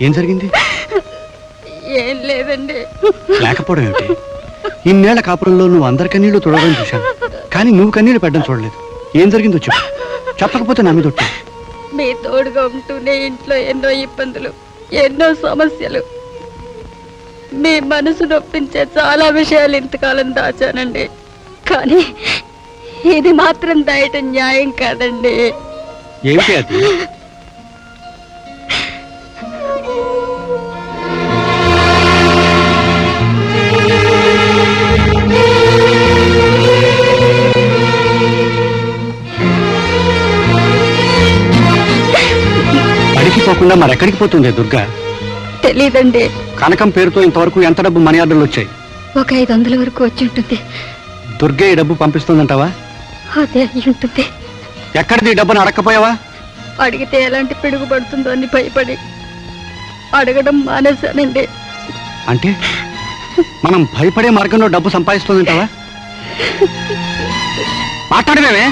ఏం జరిగింది? ఏం లేదండి. లేకపోవడం ఏమిటి? ఇన్నేళ్ల కాపురంలో నువ్వు అందరి కన్నీళ్లు తొడవడం చూశాను, కానీ నువ్వు కన్నీళ్లు పెట్టడం చూడలేదు. ఏం జరిగిందో చెప్పు. చెప్పకపోతే నా మీద ఒట్టు. మీ తోడుగా ఉంటూనే ఇంట్లో ఎన్నో ఇబ్బందులు, ఎన్నో సమస్యలు, మీ మనసు నొప్పించే చాలా విషయాలు ఇంతకాలం దాచానండి. కానీ ఇది మాత్రం దాయటం న్యాయం కాదండి. ఏమిటి అది? పోకుండా మరెక్కడికి పోతుంది దుర్గా? తెలీదండి. కనకం పేరుతో ఇంతవరకు ఎంత డబ్బు మనీ ఆర్డర్లు వచ్చాయి? ఒక 500 వరకు వచ్చి ఉంటుంది. దుర్గే ఈ డబ్బు పంపిస్తుందంటావా? అదే అయి ఉంటుంది. ఎక్కడిది ఈ డబ్బును అడగకపోయావా? అడిగితే ఎలాంటి పిడుగు పడుతుందో అని భయపడి అడగడం మానేశానండి. అంటే మనం భయపడే మార్గంలో డబ్బు సంపాదిస్తుందంటావా? మాట్లాడవేమే?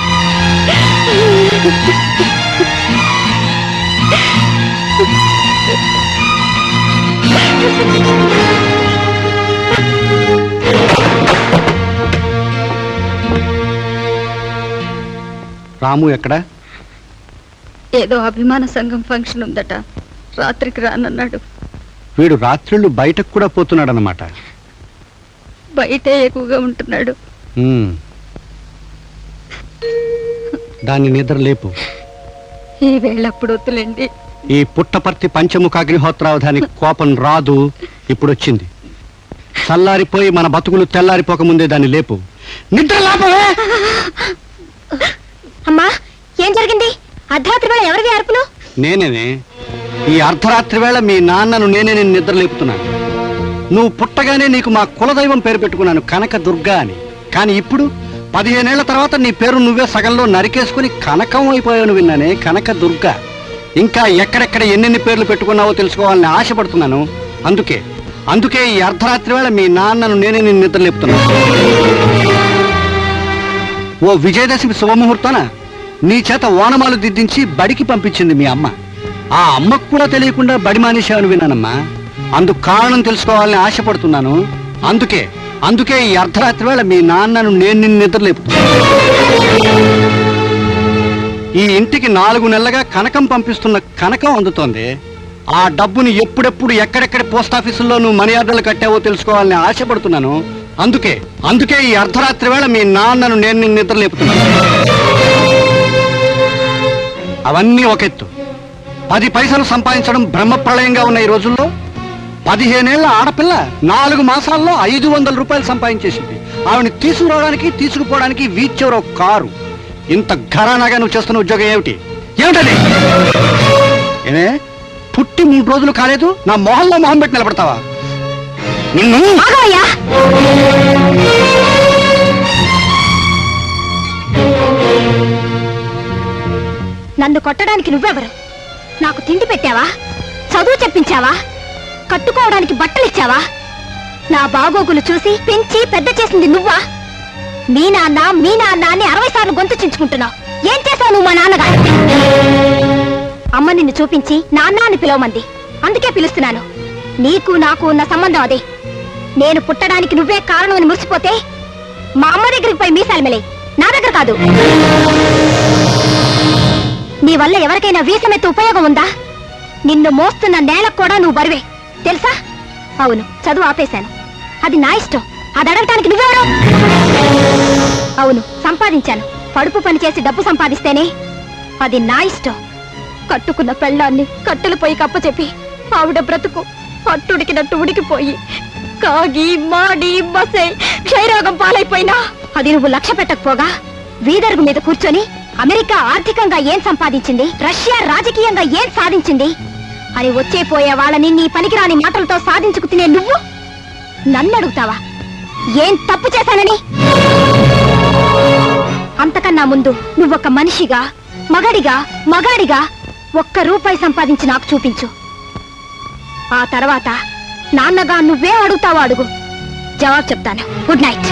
రాము ఎక్కడా? ఏదో అభిమాన సంఘం ఫంక్షన్ ఉందట, రాత్రికి రానన్నాడు. వీడు రాత్రిళ్ళు బయటకు కూడా పోతున్నాడన్నమాట. బయటే ఎక్కువగా ఉంటున్నాడు. దాన్ని నిద్ర లేపు. ఈ వేళప్పుడు వద్దులేండి. ఈ పుట్టపర్తి పంచముఖాగ్నిహోత్రావధాని కోపం రాదు, ఇప్పుడొచ్చింది. చల్లారిపోయి మన బతుకులు తెల్లారిపోకముందే దాన్ని లేపు. నిద్ర లేపవే. అమ్మా, ఏం జరిగింది? అర్ధరాత్రి వేళ ఎవరివి అరుపులు? నేనేనే. ఈ అర్ధరాత్రి వేళ మీ నాన్నను నేనే నేను నిద్ర లేపుతున్నాను. నువ్వు పుట్టగానే నీకు మా కులదైవం పేరు పెట్టుకున్నాను, కనక దుర్గా అని. కానీ ఇప్పుడు 15 ఏళ్ల తర్వాత నీ పేరు నువ్వే సగంలో నరికేసుకుని కనకం అయిపోయాను విన్నానే, కనక దుర్గా. ఇంకా ఎక్కడెక్కడ ఎన్నెన్ని పేర్లు పెట్టుకున్నావో తెలుసుకోవాలని ఆశపడుతున్నాను. అందుకే ఈ అర్ధరాత్రి వేళ మీ నాన్నను నేనే నేను నిద్ర లేపుతున్నాను. ఓ విజయదశమి శుభముహూర్తాన నీ చేత ఓనమాలు దిద్దించి బడికి పంపించింది మీ అమ్మ. ఆ అమ్మకు కూడా తెలియకుండా బడి మానేశావని విన్నానమ్మా. అందుకు కారణం తెలుసుకోవాలని ఆశపడుతున్నాను. అందుకే ఈ అర్ధరాత్రి వేళ మీ నాన్నను నేను నిన్ను నిద్ర లేపుతున్నాను. ఈ ఇంటికి 4 నెలలుగా కనకం పంపిస్తున్న కనకం అందుతోంది. ఆ డబ్బుని ఎప్పుడెప్పుడు ఎక్కడెక్కడ పోస్టాఫీసుల్లో నువ్వు మనీ ఆర్డర్లు కట్టావో తెలుసుకోవాలని ఆశపడుతున్నాను. అందుకే ఈ అర్ధరాత్రి వేళ మీ నాన్నను నేను నిన్ను నిద్ర లేపుతున్నాను. అవన్నీ ఒక ఎత్తు. 10 పైసలు సంపాదించడం బ్రహ్మప్రళయంగా ఉన్న ఈ రోజుల్లో 15 ఏళ్ల ఆడపిల్ల 4 మాసాల్లో 500 రూపాయలు సంపాదించేసింది. ఆవిడని తీసుకురావడానికి తీసుకుపోవడానికి వీచవరో కారు. ఇంత ఘరానాగా నువ్వు చేస్తున్న ఉద్యోగం ఏమిటది? ఏమే, పుట్టి 3 రోజులు కాలేదు, నా మొహంలో మొహం పెట్టి నిలబడతావా? నిన్ను నన్ను కొట్టడానికి నువ్వెవరు? నాకు తిండి పెట్టావా? చదువు చెప్పించావా? కట్టుకోవడానికి బట్టలు ఇచ్చావా? నా బాగోగులు చూసి పెంచి పెద్ద చేసింది నువ్వా? మీ నాన్న అని 60 సార్లు గొంతు చించుకుంటున్నావు. ఏం చేశావు నువ్వు మా నాన్నగారు? అమ్మ నిన్ను చూపించి నాన్న అని పిలవమంది, అందుకే పిలుస్తున్నాను. నీకు నాకు ఉన్న సంబంధం అదే. నేను పుట్టడానికి నువ్వే కారణం అని మురిసిపోతే మా అమ్మ దగ్గరికి పోయి మీసాలు మెలే, నా దగ్గర కాదు. నీ వల్ల ఎవరికైనా వీసమెత్తే ఉపయోగం ఉందా? నిన్ను మోస్తున్న నేలకు కూడా నువ్వు బరువే తెలుసా? అవును, చదువు ఆపేశాను, అది నా ఇష్టం. అది అడగటానికి నువ్వెవరు? అవును, సంపాదించాను. పడుపు పని చేసి డబ్బు సంపాదిస్తేనే అది నా ఇష్టం. కట్టుకున్న పెళ్ళాన్ని కట్టెలు పోయి కప్పచెప్పి ఆవిడ బ్రతుకు అట్టుడికినట్టు ఉడికిపోయి కాగి మాడి బసై క్షయరోగం పాలైపోయినా అది నువ్వు లక్ష్య పెట్టకపోగా వీధరుగు మీద కూర్చొని అమెరికా ఆర్థికంగా ఏం సంపాదించింది, రష్యా రాజకీయంగా ఏం సాధించింది అని వచ్చే పోయే వాళ్ళని నీ పనికిరాని మాటలతో సాధించుకు తినే నువ్వు నన్ను అడుగుతావా ఏం తప్పు చేశానని? అంతకన్నా ముందు నువ్వొక మనిషిగా, మగాడిగా ₹1 సంపాదించి నాకు చూపించు. ఆ తర్వాత నాన్నగా నువ్వేం అడుగుతావో అడుగు, జవాబు చెప్తాను. Good night.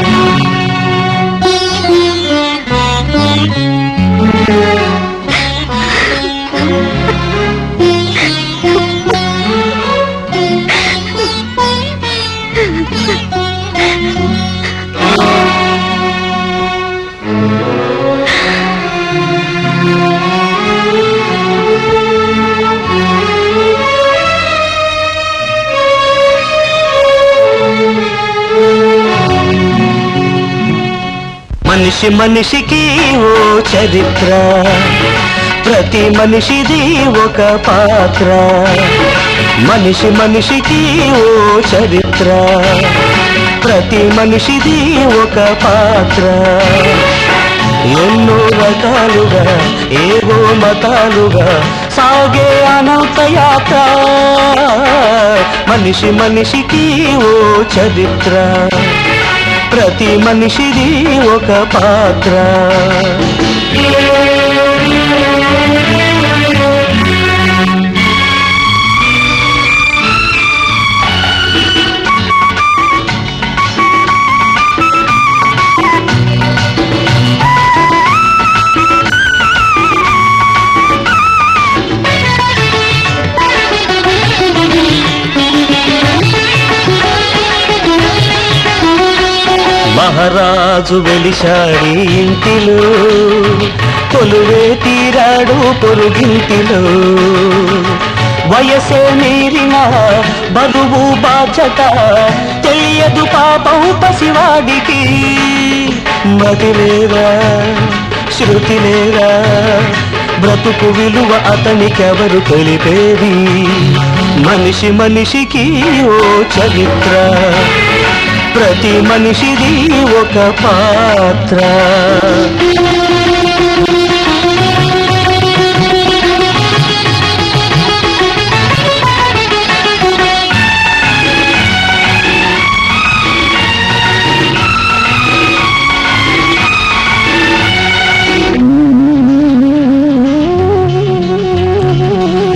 మనిషి మనిషికి ఓ చరిత్ర, ప్రతి మనిషిది ఒక పాత్ర. మనిషి మనిషికి ఓ చరిత్ర, ప్రతి మనిషిది ఒక పాత్ర. ఎన్నో రకాలుగా ఏవో మతాలుగా సాగే అనంత యాత్ర. మనిషి మనిషికి ఓ చరిత్ర, ప్రతి మనిషిది ఒక పాత్ర. మహారాజు వెలిశాడి ఇంటిలో, కొలువే తీరాడు పొరుగింటిలో. వయసే మీరిన బరువు బాధ్యత తెలియదు పాపం పసివాడికి. మతి లేరా శృతి లేరా, బ్రతుకు విలువ అతనికెవరు తెలిపేది. మనిషి మనిషికి ఓ చరిత్ర, ప్రతి మనిషిది ఒక పాత్ర.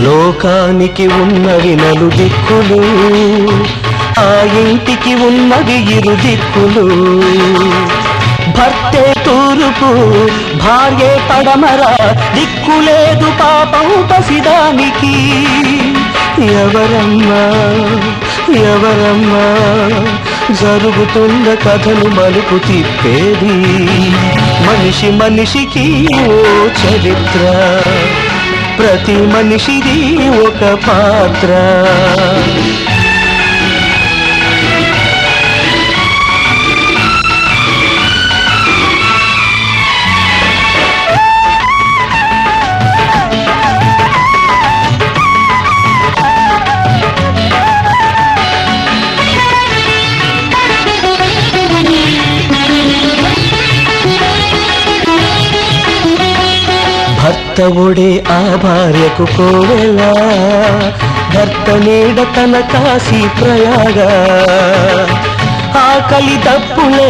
లోకానికి ఉన్నవి నలుదిక్కులు, ఆ ఇంటికి ఉన్నవి ఇరు దిక్కులు. భర్తే తూర్పు భార్యే పడమర, దిక్కులేదు పాపం పసిదానికి. ఎవరమ్మా ఎవరమ్మా జరుగుతున్న కథను మలుపు తిప్పేది. మనిషి మనిషికి ఓ చరిత్ర, ప్రతి మనిషిది ఒక పాత్ర. భర్త ఒడే ఆ భార్యకు కోవెలా, భర్త నీడ తన కాశీ ప్రయాగ. ఆకలి దప్పులే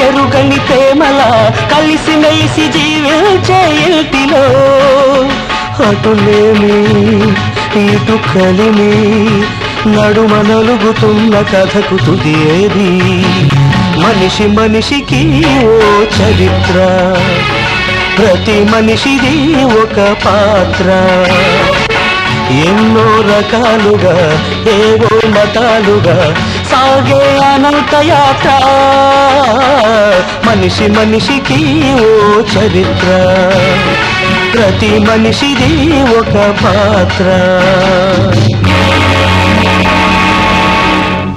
ఎరుగని ప్రేమలా కలిసి మెలిసి జీవించే ఇంటిలో. అటులేమి ఇటు కలిమి నడుమ నలుగుతున్న కథకు తుది ఏది. మనిషి మనిషికి ఓ చరిత్ర, ప్రతి మనిషిది ఒక పాత్ర. ఎన్నో రకాలుగా ఏవో మతాలుగా సాగే అనంత యాత్ర. మనిషి మనిషికి ఓ చరిత్ర, ప్రతి మనిషిది ఒక పాత్ర.